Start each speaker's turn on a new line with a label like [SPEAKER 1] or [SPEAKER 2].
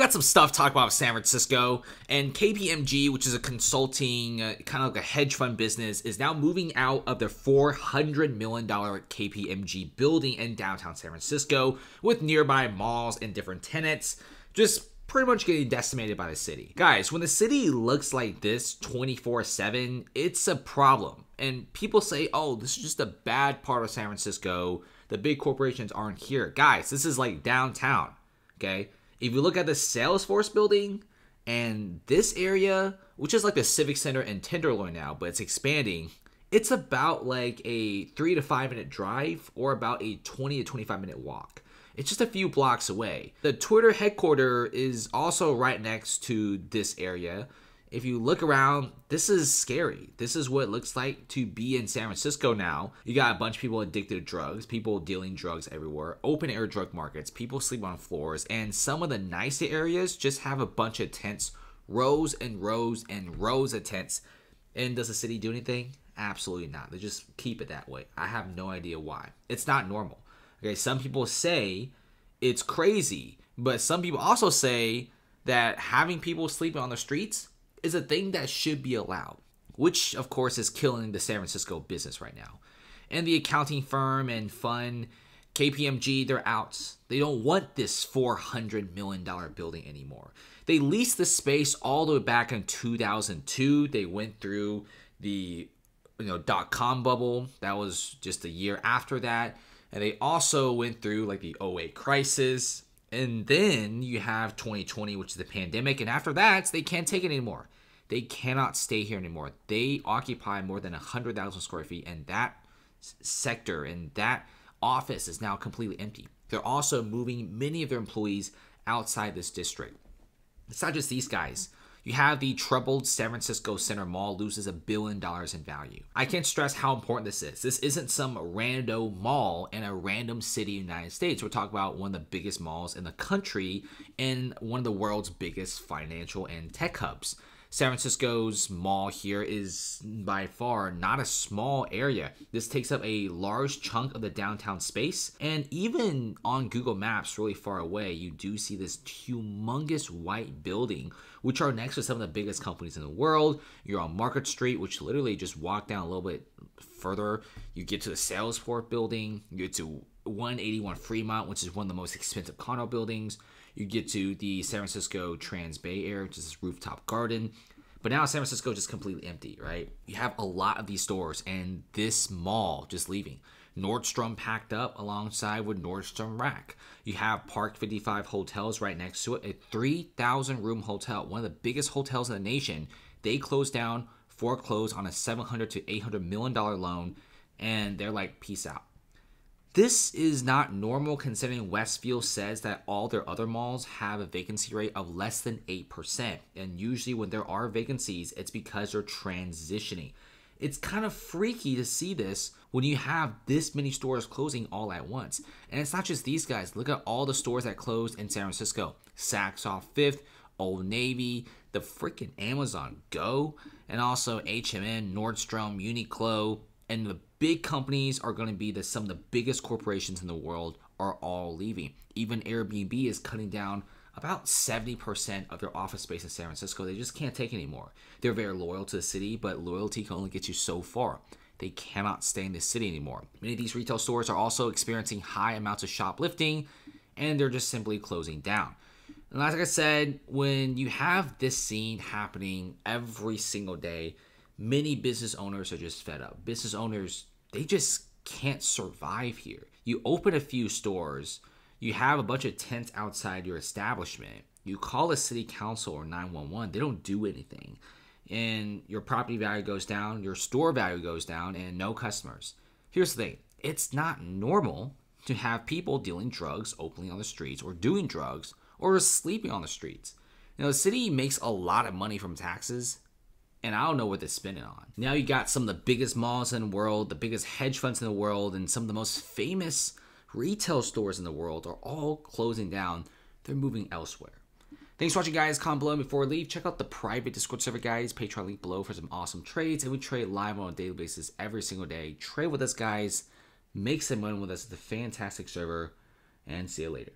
[SPEAKER 1] got some stuff to talk about San Francisco, and KPMG, which is a consulting, kind of like a hedge fund business, is now moving out of their $400 million KPMG building in downtown San Francisco with nearby malls and different tenants, just pretty much getting decimated by the city. Guys, when the city looks like this 24/7, it's a problem. And people say, oh, this is just a bad part of San Francisco. The big corporations aren't here. Guys, this is like downtown, okay? If you look at the Salesforce building and this area, which is like the Civic Center in Tenderloin now, but it's expanding, it's about like a 3 to 5 minute drive or about a 20 to 25 minute walk. It's just a few blocks away. The Twitter headquarters is also right next to this area. If you look around, this is scary. This is what it looks like to be in San Francisco now. You got a bunch of people addicted to drugs, people dealing drugs everywhere, open air drug markets, people sleep on floors, and some of the nicer areas just have a bunch of tents, rows and rows and rows of tents. And does the city do anything? Absolutely not. They just keep it that way. I have no idea why. It's not normal. Okay, some people say it's crazy, but some people also say that having people sleeping on the streets is a thing that should be allowed, which of course is killing the San Francisco business right now. And the accounting firm and fund, KPMG, they're out. They don't want this $400 million building anymore. They leased the space all the way back in 2002. They went through the .com bubble. That was just a year after that. And they also went through like the '08 crisis. And then you have 2020, which is the pandemic. And after that, they can't take it anymore. They cannot stay here anymore. They occupy more than 100,000 square feet. And that sector and that office is now completely empty. They're also moving many of their employees outside this district. It's not just these guys. You have the troubled San Francisco Center Mall loses $1 billion in value. I can't stress how important this is. This isn't some rando mall in a random city in the United States. We're talking about one of the biggest malls in the country and one of the world's biggest financial and tech hubs. San Francisco's mall here is by far not a small area. This takes up a large chunk of the downtown space. And even on Google Maps, really far away, you do see this humongous white building, which are next to some of the biggest companies in the world. You're on Market Street, which literally just walk down a little bit further. You get to the Salesforce building. You get to 181 Fremont, which is one of the most expensive condo buildings. You get to the San Francisco Trans Bay Area, which is this rooftop garden. But now San Francisco is just completely empty, right? You have a lot of these stores and this mall just leaving. Nordstrom packed up alongside with Nordstrom Rack. You have Park 55 hotels right next to it, a 3,000 room hotel, one of the biggest hotels in the nation. They closed down, foreclosed on a $700 to $800 million loan, and they're like, peace out. This is not normal considering Westfield says that all their other malls have a vacancy rate of less than 8%. And usually when there are vacancies, it's because they're transitioning. It's kind of freaky to see this when you have this many stores closing all at once. And it's not just these guys. Look at all the stores that closed in San Francisco. Saks off 5th, Old Navy, the freaking Amazon Go, and also H&M, Nordstrom, Uniqlo, and the big companies are going to be some of the biggest corporations in the world are all leaving. Even Airbnb is cutting down about 70% of their office space in San Francisco. They just can't take it anymore. They're very loyal to the city, but loyalty can only get you so far. They cannot stay in the city anymore. Many of these retail stores are also experiencing high amounts of shoplifting, and they're just simply closing down. And like I said, when you have this scene happening every single day, many business owners are just fed up. Business owners, they just can't survive here. You open a few stores, you have a bunch of tents outside your establishment, you call a city council or 911, they don't do anything. And your property value goes down, your store value goes down, and no customers. Here's the thing, it's not normal to have people dealing drugs openly on the streets or doing drugs or sleeping on the streets. The city makes a lot of money from taxes, and I don't know what they're spending on. Now you got some of the biggest malls in the world, the biggest hedge funds in the world, and some of the most famous retail stores in the world are all closing down. They're moving elsewhere. Thanks for watching, guys. Comment below. Before we leave, check out the private Discord server, guys. Patreon link below for some awesome trades. And we trade live on a daily basis every single day. Trade with us, guys. Make some money with us. It's a fantastic server. And see you later.